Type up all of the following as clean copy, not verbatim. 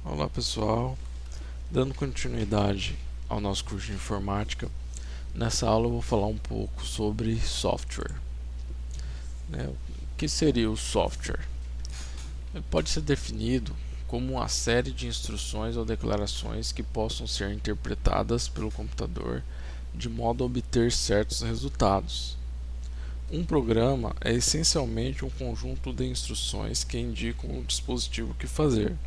Olá pessoal, dando continuidade ao nosso curso de informática, nessa aula eu vou falar um pouco sobre software. O que seria o software? Ele pode ser definido como uma série de instruções ou declarações que possam ser interpretadas pelo computador de modo a obter certos resultados. Um programa é essencialmente um conjunto de instruções que indicam o dispositivo o que fazer.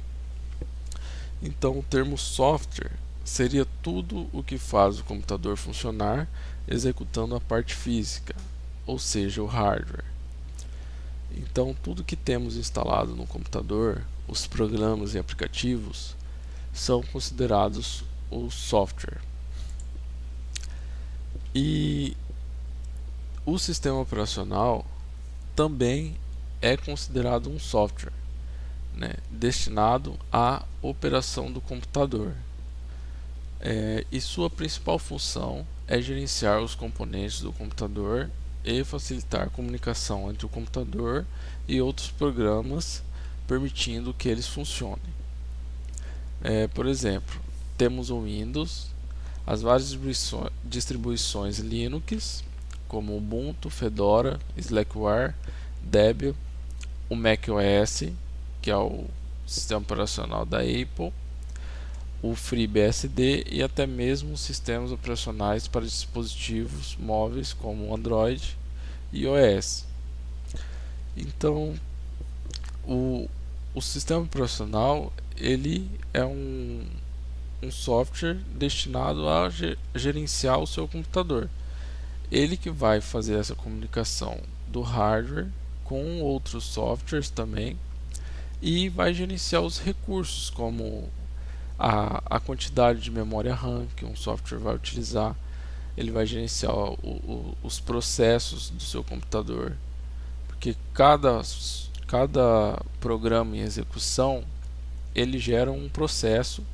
Então, o termo software seria tudo o que faz o computador funcionar executando a parte física, ou seja, o hardware. Então, tudo que temos instalado no computador, os programas e aplicativos, são considerados o software. E o sistema operacional também é considerado um software, destinado à operação do computador. E sua principal função é gerenciar os componentes do computador e facilitar a comunicação entre o computador e outros programas, permitindo que eles funcionem. Por exemplo, temos o Windows, as várias distribuições Linux, como Ubuntu, Fedora, Slackware, Debian, o macOS, que é o sistema operacional da Apple, o FreeBSD e até mesmo sistemas operacionais para dispositivos móveis como Android e iOS. Então, o sistema operacional ele é um software destinado a gerenciar o seu computador. Ele que vai fazer essa comunicação do hardware com outros softwares também e vai gerenciar os recursos como a quantidade de memória RAM que um software vai utilizar. Ele vai gerenciar os processos do seu computador, porque cada programa em execução ele gera um processo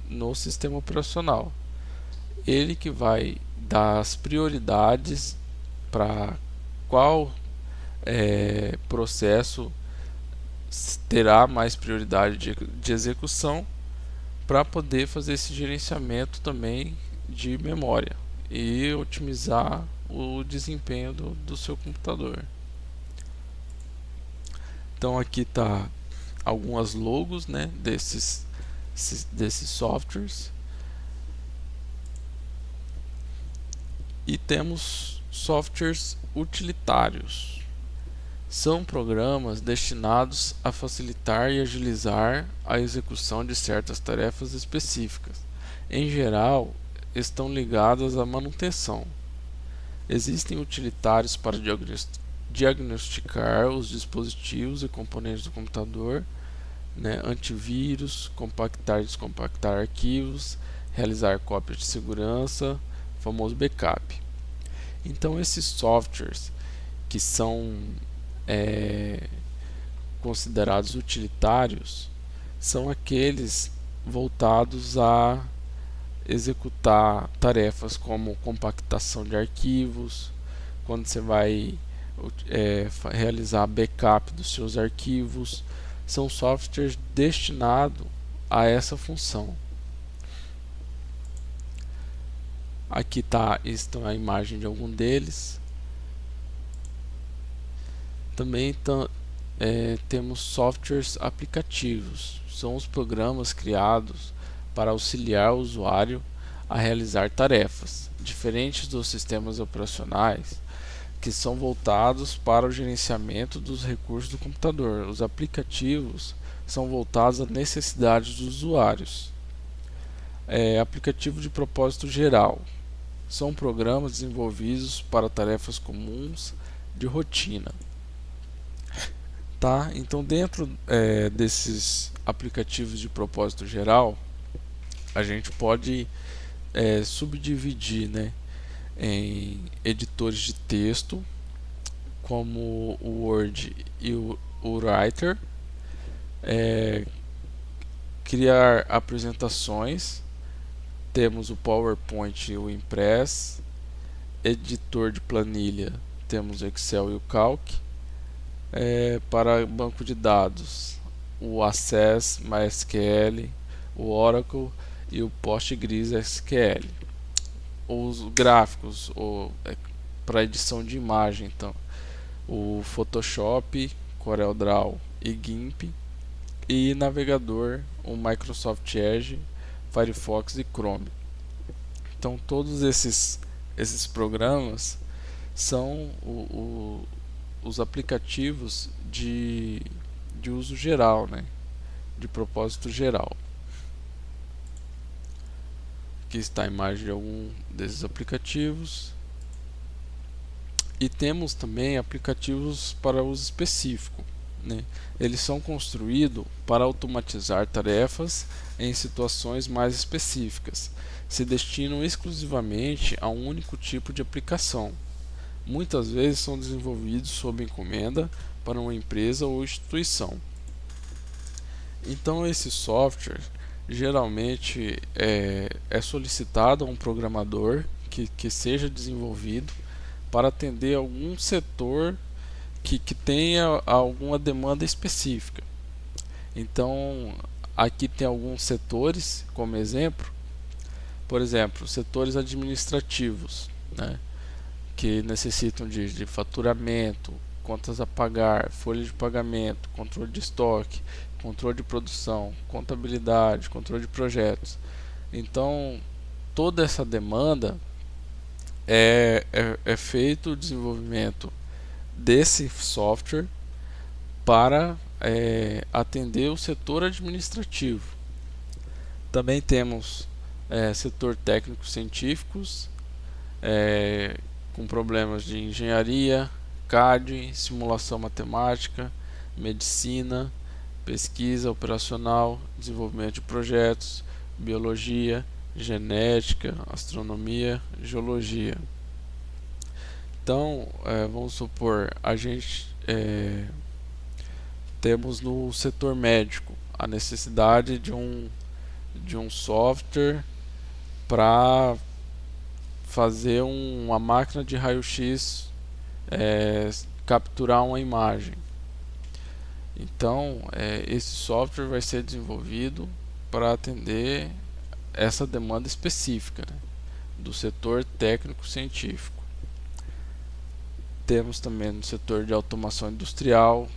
no sistema operacional. Ele que vai dar as prioridades para qual processo terá mais prioridade de execução, para poder fazer esse gerenciamento também de memória e otimizar o desempenho do seu computador. Então aqui está algumas logos, desses softwares, e temos softwares utilitários. São programas destinados a facilitar e agilizar a execução de certas tarefas específicas. Em geral, estão ligadas à manutenção. Existem utilitários para diagnosticar os dispositivos e componentes do computador, antivírus, compactar e descompactar arquivos, realizar cópias de segurança, famoso backup. Então, esses softwares que são considerados utilitários são aqueles voltados a executar tarefas como compactação de arquivos, quando você vai realizar backup dos seus arquivos. São softwares destinados a essa função. Aqui está a imagem de algum deles. Também temos softwares aplicativos. São os programas criados para auxiliar o usuário a realizar tarefas, diferentes dos sistemas operacionais, que são voltados para o gerenciamento dos recursos do computador. Os aplicativos são voltados às necessidades dos usuários. Aplicativo de propósito geral. São programas desenvolvidos para tarefas comuns de rotina. Então, dentro desses aplicativos de propósito geral, a gente pode subdividir, em editores de texto, como o Word e o Writer, criar apresentações, temos o PowerPoint e o Impress, editor de planilha, temos o Excel e o Calc. Para banco de dados, o Access MySQL, o Oracle e o PostgreSQL. Os gráficos para edição de imagem, então, o Photoshop, CorelDRAW e GIMP, e navegador, o Microsoft Edge, Firefox e Chrome. Então todos esses programas são os aplicativos de uso geral, né? De propósito geral. Aqui está a imagem de algum desses aplicativos. E temos também aplicativos para uso específico, né? Eles são construídos para automatizar tarefas em situações mais específicas. Se destinam exclusivamente a um único tipo de aplicação. Muitas vezes são desenvolvidos sob encomenda para uma empresa ou instituição. Então esse software geralmente é solicitado a um programador que seja desenvolvido para atender algum setor que tenha alguma demanda específica. Então aqui tem alguns setores como exemplo. Por exemplo, setores administrativos, né, que necessitam de faturamento, contas a pagar, folha de pagamento, controle de estoque, controle de produção, contabilidade, controle de projetos. Então, toda essa demanda é feito o desenvolvimento desse software para atender o setor administrativo. Também temos setor técnico-científicos, com problemas de engenharia, CAD, simulação matemática, medicina, pesquisa operacional, desenvolvimento de projetos, biologia, genética, astronomia, geologia. Então, vamos supor, a gente temos no setor médico a necessidade de um software para fazer uma máquina de raio-x capturar uma imagem. Então esse software vai ser desenvolvido para atender essa demanda específica, né, do setor técnico-científico. Temos também no setor de automação industrial,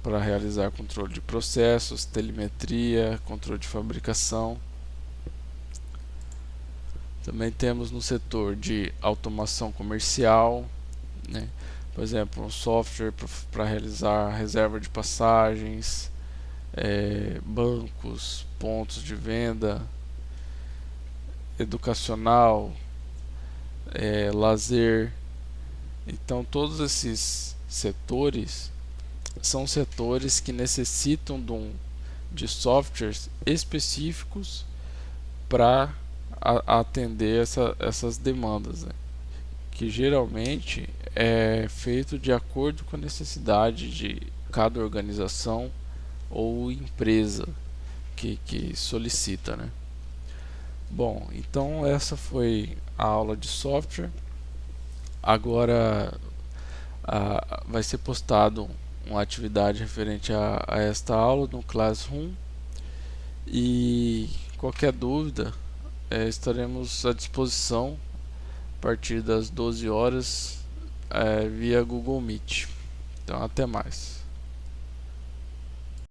para realizar controle de processos, telemetria, controle de fabricação. Também temos no setor de automação comercial, né? Por exemplo, um software para realizar reserva de passagens, bancos, pontos de venda, educacional, lazer. Então todos esses setores são setores que necessitam de softwares específicos para atender essas demandas, né? Que geralmente é feito de acordo com a necessidade de cada organização ou empresa que solicita, né? Bom, então essa foi a aula de software. Agora vai ser postado uma atividade referente a esta aula no Classroom, e qualquer dúvida estaremos à disposição a partir das 12 horas via Google Meet. Então até mais.